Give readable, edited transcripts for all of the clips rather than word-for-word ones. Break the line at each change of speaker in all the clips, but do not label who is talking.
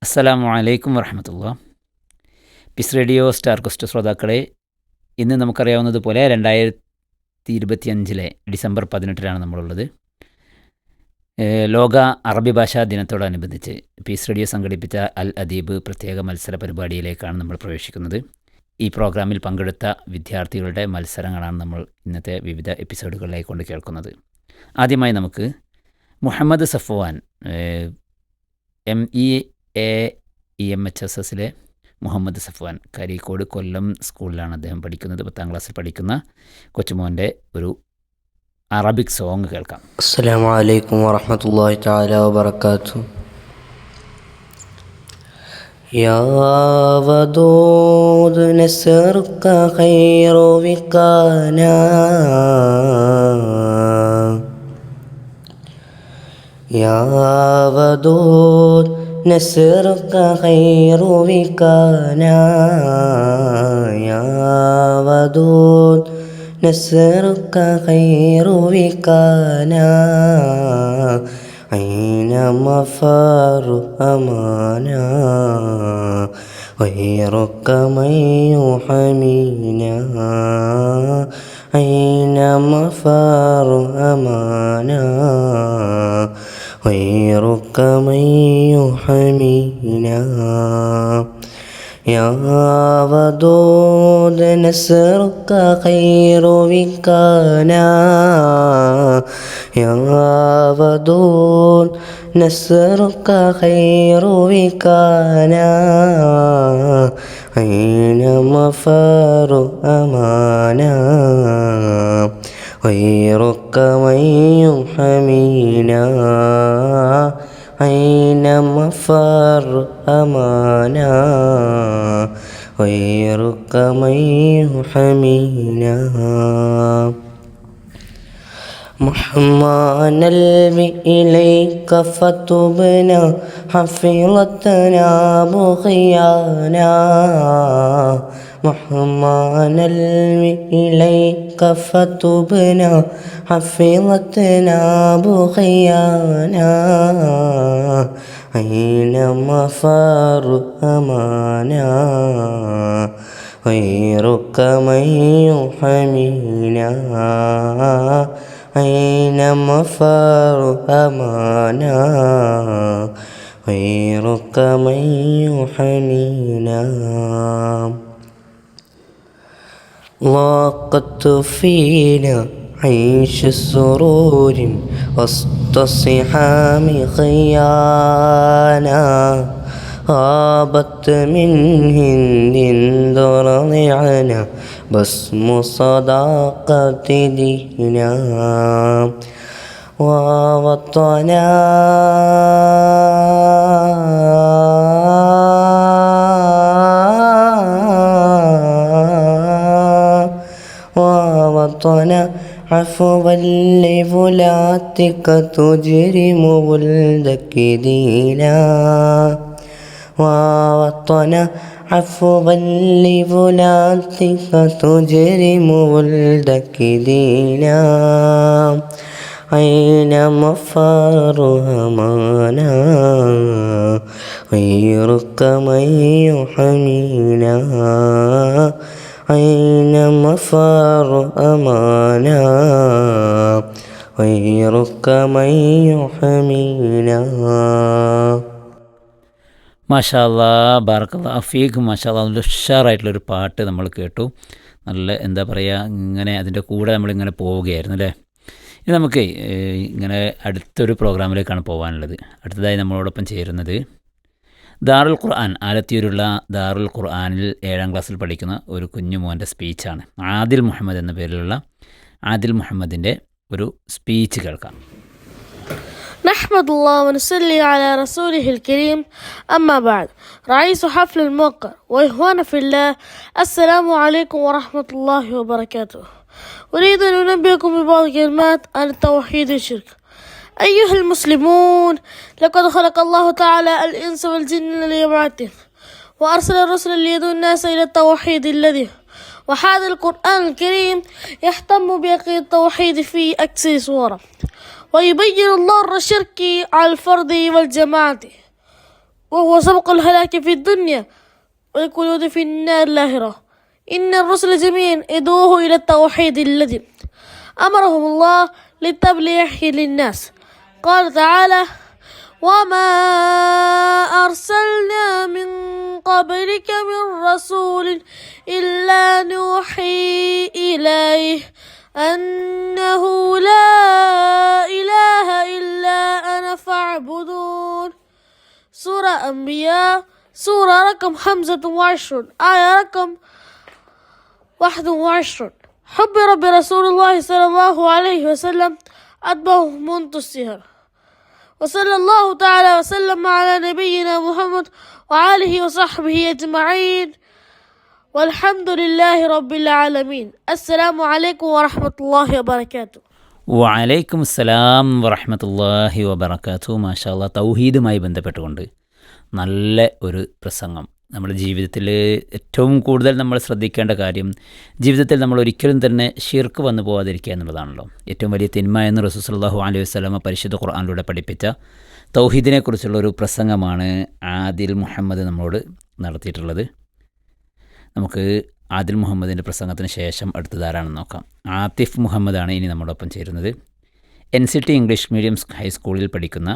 അസ്സലാമു അലൈക്കും വറഹമത്തുള്ള. പിസ് റേഡിയോ സ്റ്റാർ ക്വസ്റ്റ് ശ്രോതാക്കളെ, ഇന്ന് നമുക്കറിയാവുന്നതുപോലെ 2025 ഡിസംബർ 18 നമ്മളുള്ളത്. ലോക അറബി ഭാഷാ ദിനത്തോടനുബന്ധിച്ച് പീസ് റേഡിയോ സംഘടിപ്പിച്ച അൽ അദീബ് പ്രത്യേക മത്സര പരിപാടിയിലേക്കാണ് നമ്മൾ പ്രവേശിക്കുന്നത്. ഈ പ്രോഗ്രാമിൽ പങ്കെടുത്ത വിദ്യാർത്ഥികളുടെ മത്സരങ്ങളാണ് നമ്മൾ ഇന്നത്തെ വിവിധ എപ്പിസോഡുകളിലായി കൊണ്ട് കേൾക്കുന്നത്. ആദ്യമായി നമുക്ക് മുഹമ്മദ് സഫ്വാൻ, MEAEMHSSലെ മുഹമ്മദ് സഫ്വാൻ, കരിക്കോട് കൊല്ലം സ്കൂളിലാണ് അദ്ദേഹം പഠിക്കുന്നത്. 10ാം ക്ലാസ്സിൽ പഠിക്കുന്ന കൊച്ചുമോൻ്റെ ഒരു അറബിക് സോങ് കേൾക്കാം.
അസ്സലാമു അലൈക്കും വറഹ്മത്തുള്ളാഹി തആല വബറകാതുഹു. യാ വദൂദ് നസ്റുക ഖൈറു വികാനാ, യാ വദൂദ് നസ്റുക ഖൈറു വികാനാ, യാ വദൂദ് نسرك خير وكانا، أين مفر أمانا، غيرك من يحمينا، أين مفر أمانا، غيرك من يحمينا. يا ودود نسرك خير وكانا، يا ودود نسرك خير وكانا، أين مفر أمانا، غيرك من يحمينا، أين مفر أمانا، غيرك من يحمينا. محمانا إليك فتبنا، حفظتنا بغيانا، محمانا إليك فتبنا، حفظتنا بغيانا، أين مفر أمانا، غيرك من يحمينا، أين مفر أمانا، غيرك من يحمينا. ضاقت فينا عيش السرور وسط الصحام خيانا، غابت من هند ضرعنا بسم صداقة دينا، ووطنا ووطنا عفوا لولاتك تجرم ولدك دينا، ووطنا عفوا لولاتك تجرم ولدك دينا، أين مفر أمانا، غيرك من يحمينا، أين مفر أمانا، غيرك من يحمينا.
മാഷാ അല്ലാഹ്, ബാറക്കല്ലാഹു ഫീക്ക്. മാഷാ അല്ലാഹ്, നല്ല ഉഷാറായിട്ടുള്ളൊരു പാട്ട് നമ്മൾ കേട്ടു. നല്ല എന്താ പറയുക, ഇങ്ങനെ അതിൻ്റെ കൂടെ നമ്മളിങ്ങനെ പോവുകയായിരുന്നു അല്ലേ. ഇനി നമുക്ക് ഇങ്ങനെ അടുത്തൊരു പ്രോഗ്രാമിലേക്കാണ് പോകാനുള്ളത്. അടുത്തതായി നമ്മളോടൊപ്പം ചേരുന്നത് ദാറുൽ ഖുർആൻ, ആലത്തിയൂരുള്ള ദാറുൽ ഖുർആനിൽ 7ാം ക്ലാസ്സിൽ പഠിക്കുന്ന ഒരു കുഞ്ഞു മോൻ്റെ സ്പീച്ചാണ്. ആദിൽ മുഹമ്മദ് എന്ന പേരിലുള്ള ആദിൽ മുഹമ്മദിൻ്റെ ഒരു സ്പീച്ച് കേൾക്കാം.
نحمد الله ونصلي على رسوله الكريم، أما بعد. رئيس حفل الموقع وإخوانا في الله، السلام عليكم ورحمة الله وبركاته. أريد أن أنبئكم ببعض كلمات عن التوحيد والشرك. أيها المسلمون، لقد خلق الله تعالى الإنس والجن ليعبدوه، وأرسل الرسل ليدعو الناس إلى التوحيد الذي، وهذا القرآن الكريم يهتم بعقيدة التوحيد في أكثر صورة، ويبين الله الشرك على الفرد والجماعة، وهو سبق الهلاك في الدنيا والخلود في النار الآخرة. إن الرسل جميعا يدعوه إلى التوحيد الذي أمرهم الله للتبليغ للناس. قال تعالى: وما أرسلنا من قبلك من رسول إلا نوحي إليه أنه لا إله إلا أنا فاعبدون. سورة أنبياء سورة رقم 25 آية رقم 21. حبر برسول الله صلى الله عليه وسلم أتبعه منذ السهر. وصلى الله تعالى وسلم على نبينا محمد وآله وصحبه أجمعين والحمد لله رب العالمين. السلام عليكم ورحمة الله وبركاته.
വഅലൈക്കും അസ്സലാം വറഹ്മത്തുള്ളാഹി വബറകാതുഹു. മാഷാ അല്ലാഹ്, തൗഹീദുമായി ബന്ധപ്പെട്ടുകൊണ്ട് നല്ല ഒരു പ്രസംഗം. നമ്മുടെ ജീവിതത്തിൽ ഏറ്റവും കൂടുതൽ നമ്മൾ ശ്രദ്ധിക്കേണ്ട കാര്യം, ജീവിതത്തിൽ നമ്മൾ ഒരിക്കലും തന്നെ ശിർക്ക് വന്നു പോകാതിരിക്കുക എന്നുള്ളതാണല്ലോ. ഏറ്റവും വലിയ തിന്മ എന്ന് റസൂൽ സല്ലല്ലാഹു അലൈഹി വസല്ലമ പരിശുദ്ധ ഖുർആനിലൂടെ പഠിപ്പിച്ച തൗഹീദിനെക്കുറിച്ചുള്ളൊരു പ്രസംഗമാണ് ആദിൽ മുഹമ്മദ് നമ്മളോട് നടത്തിയിട്ടുള്ളത്. നമുക്ക് ആദിൽ മുഹമ്മദിൻ്റെ പ്രസംഗത്തിന് ശേഷം അടുത്തതാരാണെന്ന് നോക്കാം. ആതിഫ് മുഹമ്മദാണ് ഇനി നമ്മളോടൊപ്പം ചേരുന്നത്. NCT ഇംഗ്ലീഷ് മീഡിയം ഹൈസ്കൂളിൽ പഠിക്കുന്ന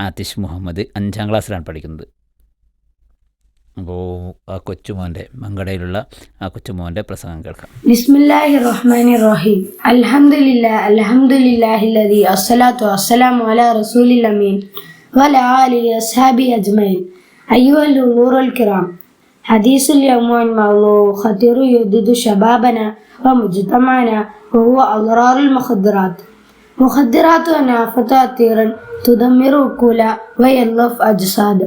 ആതിഷ് മുഹമ്മദ് 5ാം ക്ലാസ്സിലാണ് പഠിക്കുന്നത്. അപ്പോൾ ആ കൊച്ചുമോൻ്റെ മങ്കടയിലുള്ള ആ കൊച്ചുമോൻ്റെ പ്രസംഗം കേൾക്കാം.
ബിസ്മില്ലാഹിർ റഹ്മാനിർ റഹീം. അൽഹംദുലില്ലാഹില്ലദി അസ്സലാത്തു വസ്സലാമു അലാ റസൂലിൽ അമീൻ വഅലാ ആലിഹി വഅസ്ഹാബിഹി അജ്മഈൻ. അയ്യുഹൽ ഹുളൂറുൽ കിറാം, ഹദീസുൽ യൗമൻ മൗളൂ ഖതീറു യുദ്ദിദു ശബാബന വമുജ്തമഅന വഹുവ അദ്റാറുൽ മുഖദ്ദറാത്ത്. മുഖദ്ദറാത്തു നാഫത്തു അത്തീറൻ തുദമ്മിറു ഉഖൂല വയല്ലഫ് അജ്സാദ്.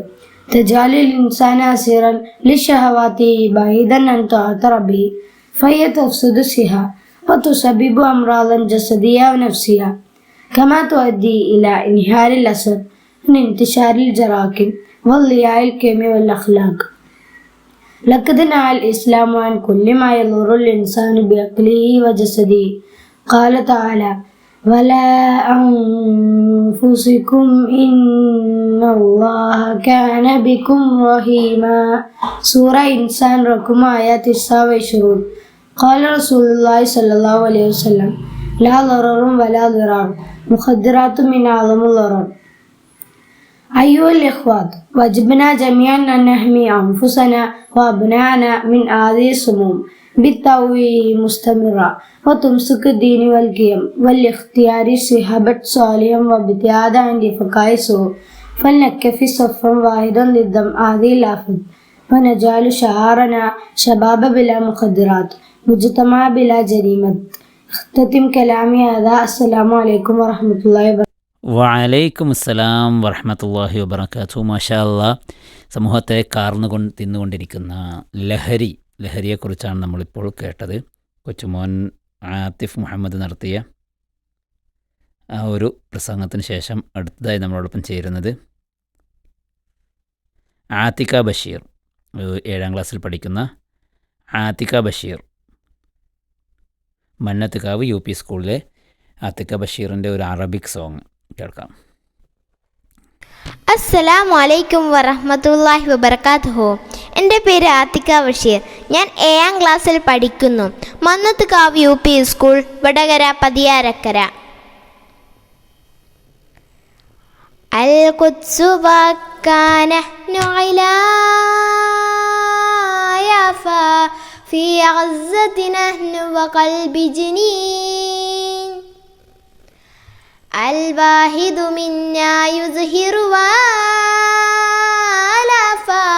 تجعل الإنسان أسيرا لشهواته بعيدا عن طاعة ربه فهي تفسد الصحة وتسبب أمراضا جسدية ونفسية، كما تؤدي إلى انهيار الأسد من انتشار الجراثيم والضياع الكيمي والأخلاق. لقد نهى الإسلام عن كل ما يضر الإنسان بعقله وجسده. قال تعالى: ولا أنفسكم إن الله كان بكم رحيما. سورة إنسان رقم آيات 29. قال رسول الله صلى الله عليه وسلم: لا ضرر ولا ضرار، مخدرات من أعظم الضرر. أيها الإخوة، وجبنا جميعا أن نحمي أنفسنا وأبناءنا من هذه السموم بالتوعية مستمرة وتمسك الدين والقيم والاختيار صحابة صالحا وابتعاد عن رفقاء سوء، فلنكفي صفا واحدا ضد هذه الآفات ونجعل شعارنا شباب بلا مخدرات، مجتمع بلا جريمة. اختتم كلامي هذا. السلام عليكم ورحمة الله وبركاته.
വഅലൈക്കും അസ്സലാം വറഹ്മത്തുള്ളാഹി വബറകാതുഹു. മാഷാ അല്ലാഹ്, സമൂഹത്തെ തിന്നുകൊണ്ടിരിക്കുന്ന ലഹരിയെക്കുറിച്ചാണ് നമ്മളിപ്പോൾ കേട്ടത്. കൊച്ചുമോൻ ആതിഫ് മുഹമ്മദ് നടത്തിയ ആ ഒരു പ്രസംഗത്തിന് ശേഷം അടുത്തതായി നമ്മളോടൊപ്പം ചേരുന്നത് ആതിക ബഷീർ, 7ാം ക്ലാസ്സിൽ പഠിക്കുന്ന ആതിക ബഷീർ. മന്നത്തുകാവ് UP സ്കൂളിലെ ആതിക ബഷീറിൻ്റെ ഒരു അറബിക് സോങ് കേൾക്കാം.
അസ്സലാമു അലൈക്കും വറഹ്മത്തുള്ളാഹി വബറകാതുഹു. എൻ്റെ പേര് ആതിക ബഷീർ. ഞാൻ 7ാം ക്ലാസ്സിൽ പഠിക്കുന്നു. Mannathukavu UP school, Vadakara, Pathiyarakkara. അൽ ഖുദ്സു വക്കാന നുഇലായഫ ഫീ ഗസ്സതി നഹ്നു വഖൽബി ജനീൻ الواحد منا يظهر والافا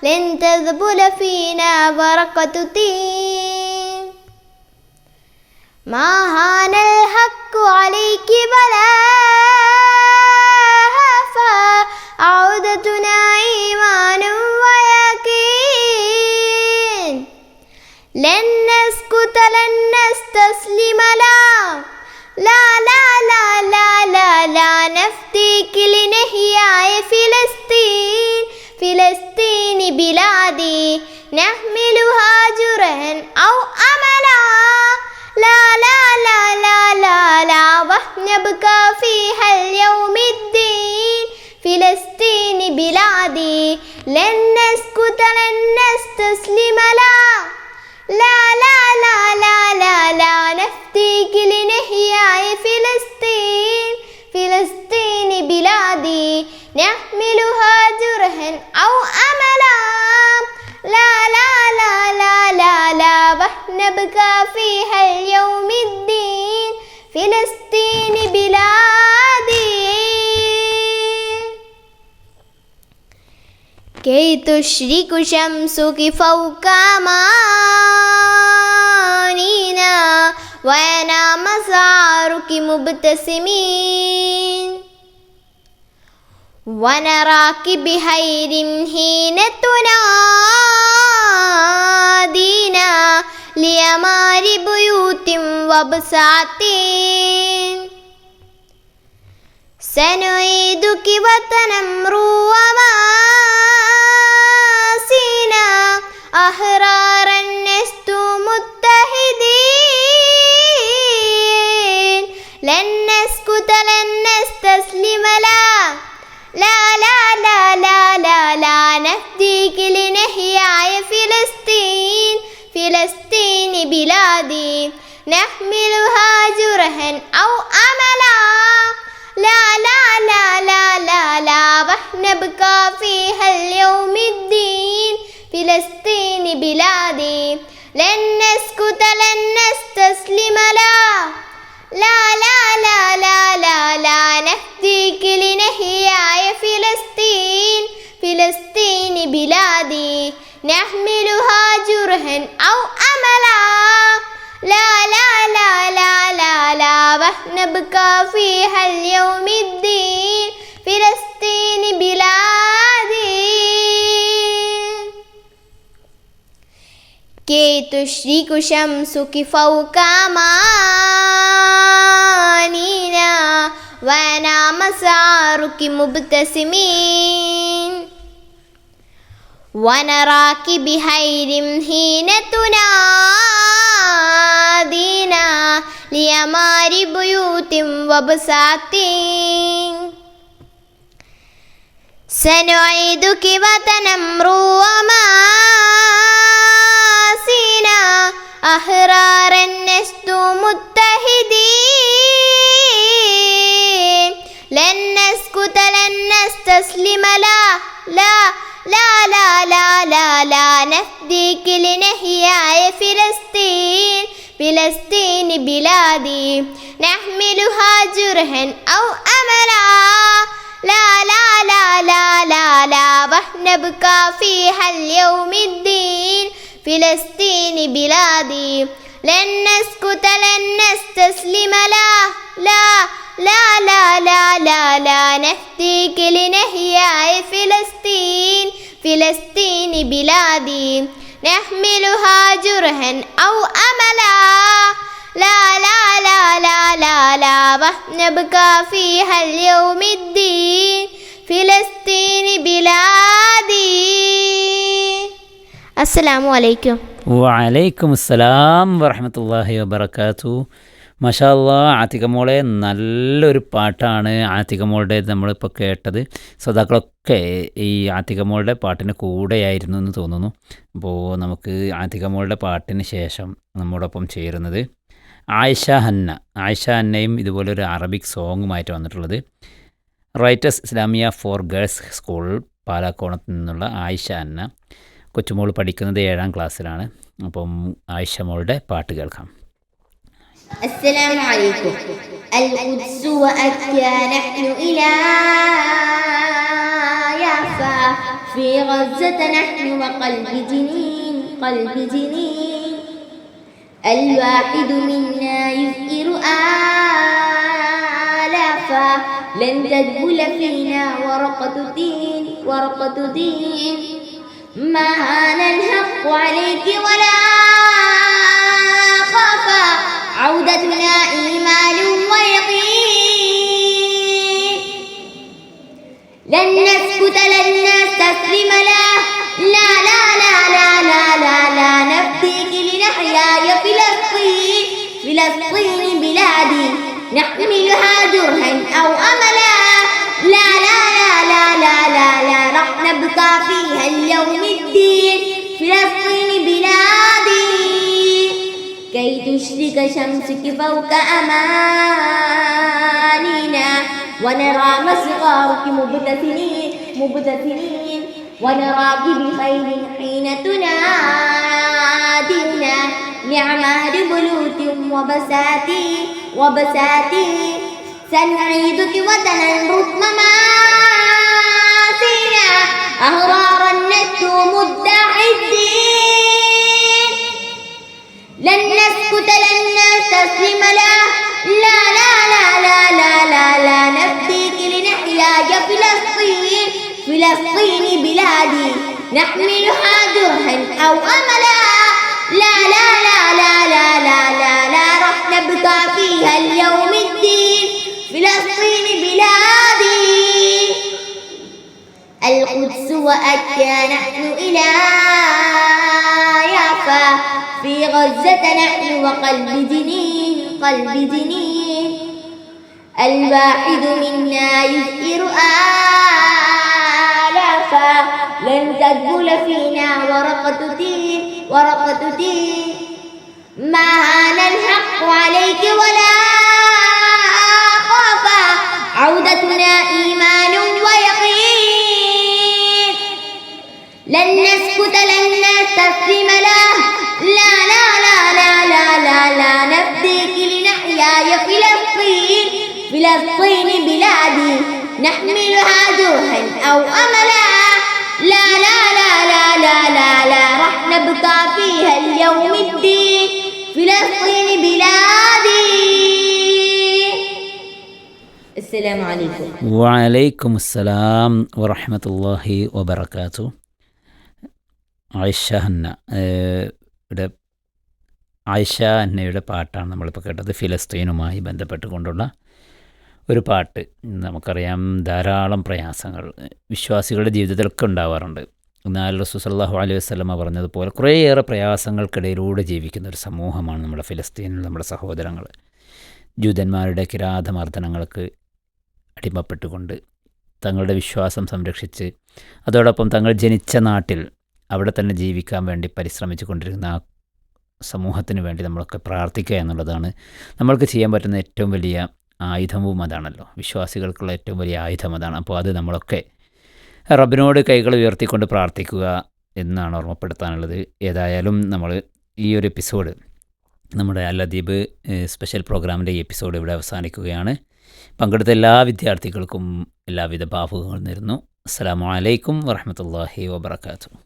لن تذبل فينا بركة طين ما هان الحق عليك بلا هفا عودتنا إيمان ويقين لن نسكت لن نستسلم لا لا لا لا لا لا نفديك لنحياء فلسطين فلسطين بلادي نحملها جرها أو أملا لا لا لا لا لا لا ونبقى فيها اليوم الدين فلسطين بلادي بلادي لن نسكت لن نستسلم لا لا لا لا لا لا نفديك لنحيا فلسطين فلسطين بلادي نحملها جرحا أو أملا لا لا لا لا لا لا ونبقى فيها اليوم الدين فلسطين بلادي كي تشرق شمسك فوق أمانينا وينام شعرك مبتسمين ونراك بخير حين تنادينا لأمار بيوت وبساط سنعيدك وطنا مروما أحرارا لست متحدين لن نسكت لن نستسلم لا لا لا لا لا لا نفديك لنحيا فلسطين فلسطين بلادي نحملها جرحا أو أملا لا لا لا لا لا لا ونبقى فيها اليوم الدين فلسطين بلادي لن نسكت لن نستسلم لا لا لا لا لا لا لا نفديك لنحيا فلسطين فلسطين بلادي نحملها جرحا أو أملا لا لا لا لا لا لا ونبقى فيها اليوم الدين فلسطين بلادي كي تشرق شمسك فوق أمانينا وينام شعرك مبتسمين ونراك بخير حين تنادينا لأمار بيوت وبساط سنعيدك وطنا مروما أحرارا لست متحدين لن نسكت لن نستسلم لا لا لا لا لا لا لا نفديك لنحيا فلسطين فلسطين بلادي نحملها جرحا أو أملا لا لا لا لا لا لا ونبقى فيها اليوم الدين فلسطين بلادي لن نسكت لن نستسلم لا لا لا لا لا لا لا نفديك لنحيا فلسطين فلسطين بلادي نحملها جرحا أو أملا لا لا لا لا لا لا ونبقى فيها اليوم الدين فلسطين بلادي അസ്സലാമു അലൈക്കും.
വഅലൈക്കും അസ്സലാം വറഹ്മത്തുള്ളാഹി വബറകാതുഹു. മാഷാ അല്ലാഹ്, ആതിക മോളെ നല്ലൊരു പാട്ടാണ് ആതിക മോളുടെ നമ്മളിപ്പോൾ കേട്ടത്. ശ്രോതാക്കളൊക്കെ ഈ ആതിക മോളുടെ പാട്ടിന് കൂടെയായിരുന്നു എന്ന് തോന്നുന്നു. അപ്പോൾ നമുക്ക് ആതിക മോളുടെ പാട്ടിന് ശേഷം നമ്മോടൊപ്പം ചേരുന്നത് ആയിഷ ഹന്ന. ആയിഷ ഹന്നയും ഇതുപോലൊരു അറബിക് സോങ്ങുമായിട്ട് വന്നിട്ടുള്ളത്. Writers Islamia for girls school പാലാക്കോണത്ത് നിന്നുള്ള ആയിഷ ഹന്ന. കൊച്ചുമോൾ പഠിക്കുന്നത് 7ാം ക്ലാസ്സിലാണ്. അപ്പം ആയിഷ മോളുടെ പാട്ട് കേൾക്കാം.
السلام عليكم. القدس وأكى نحن إلى يافا في غزة نحن وقلب جنين قلب جنين الواحد منا يفئر آلافا لن تدبل فينا ورقة دين ورقة دين ما هان الحق عليك ولا خافا عودتنا إيمان ويقين لن نسكت لن نستسلم لا لا لا لا لا لا لا لا نفديك لنحيا فلسطين فلسطين بلادي نحملها جرحا أو أملا لا لا لا لا لا لا لا رح نبقى
نبقى فيها اليوم الدين فلسطين بلادي كي تشرق شمسك فوق أمانينا ونرى صغارك مبتسمين ونراك بخير حين تنادينا نعم بيوت وبساتين سنعيدك وطنا ركم ماسينا أهرارا نكتم الدين لن نسكت لن نستسلم لا نفديك لنحيا فلسطين بلادي نحملها جرحا أو أملا لا راح نبقى فيها اليوم الدين فلسطين بلادي القدس وأكا نحن إلى يافا في غزة نحن وقلب جنين الواحد منا يثير آلافا لن تدخل فينا ورقة تين ما هان الحق عليك ولا خافا عودتنا إيمان ويقين لن نسكت لن نستسلم لا نفديك لنحيا فلسطين بلادي نحملها جرحا أو أملا لا راح نبقى فيها اليوم الدين فلسطين بلادي السلام عليكم.
വഅലൈക്കും അസ്സലാം വറഹ്മത്തുള്ളാഹി വബറകാതുഹു. ആയിഷ ഹന്നയുടെ പാട്ടാണ് നമ്മളിപ്പോൾ കേട്ടത്. ഫിലസ്തീനുമായി ബന്ധപ്പെട്ടുകൊണ്ടുള്ള ഒരു പാട്ട്. നമുക്കറിയാം ധാരാളം പ്രയാസങ്ങൾ വിശ്വാസികളുടെ ജീവിതത്തിലൊക്കെ ഉണ്ടാവാറുണ്ട്. എന്നാൽ റസൂൽ സല്ലല്ലാഹു അലൈഹി വസല്ലമ പറഞ്ഞതുപോലെ കുറേയേറെ പ്രയാസങ്ങൾക്കിടയിലൂടെ ജീവിക്കുന്ന ഒരു സമൂഹമാണ് നമ്മുടെ ഫിലസ്തീനിൽ നമ്മുടെ സഹോദരങ്ങൾ. ജൂതന്മാരുടെ കിരാതമർദ്ദനങ്ങൾക്ക് അടിമപ്പെട്ടുകൊണ്ട് തങ്ങളുടെ വിശ്വാസം സംരക്ഷിച്ച് അതോടൊപ്പം തങ്ങൾ ജനിച്ച നാട്ടിൽ അവിടെ തന്നെ ജീവിക്കാൻ വേണ്ടി പരിശ്രമിച്ചു കൊണ്ടിരുന്ന ആ സമൂഹത്തിന് വേണ്ടി നമ്മളൊക്കെ പ്രാർത്ഥിക്കുക എന്നുള്ളതാണ് നമ്മൾക്ക് ചെയ്യാൻ പറ്റുന്ന ഏറ്റവും വലിയ ആയുധവും അതാണല്ലോ. വിശ്വാസികൾക്കുള്ള ഏറ്റവും വലിയ ആയുധം അതാണ്. അപ്പോൾ അത് നമ്മളൊക്കെ റബ്ബിനോട് കൈകൾ ഉയർത്തിക്കൊണ്ട് പ്രാർത്ഥിക്കുക എന്നാണ് ഓർമ്മപ്പെടുത്താനുള്ളത്. ഏതായാലും നമ്മൾ ഈ ഒരു എപ്പിസോഡ് നമ്മുടെ അൽ-അദീബ് സ്പെഷ്യൽ പ്രോഗ്രാമിൻ്റെ ഈ എപ്പിസോഡ് ഇവിടെ അവസാനിക്കുകയാണ്. പങ്കെടുത്ത എല്ലാ വിദ്യാർത്ഥികൾക്കും എല്ലാവിധ ഭാവുകങ്ങളും നേരുന്നു. അസ്സലാമു അലൈക്കും വറഹ്മത്തുള്ളാഹി വബറകാതുഹു.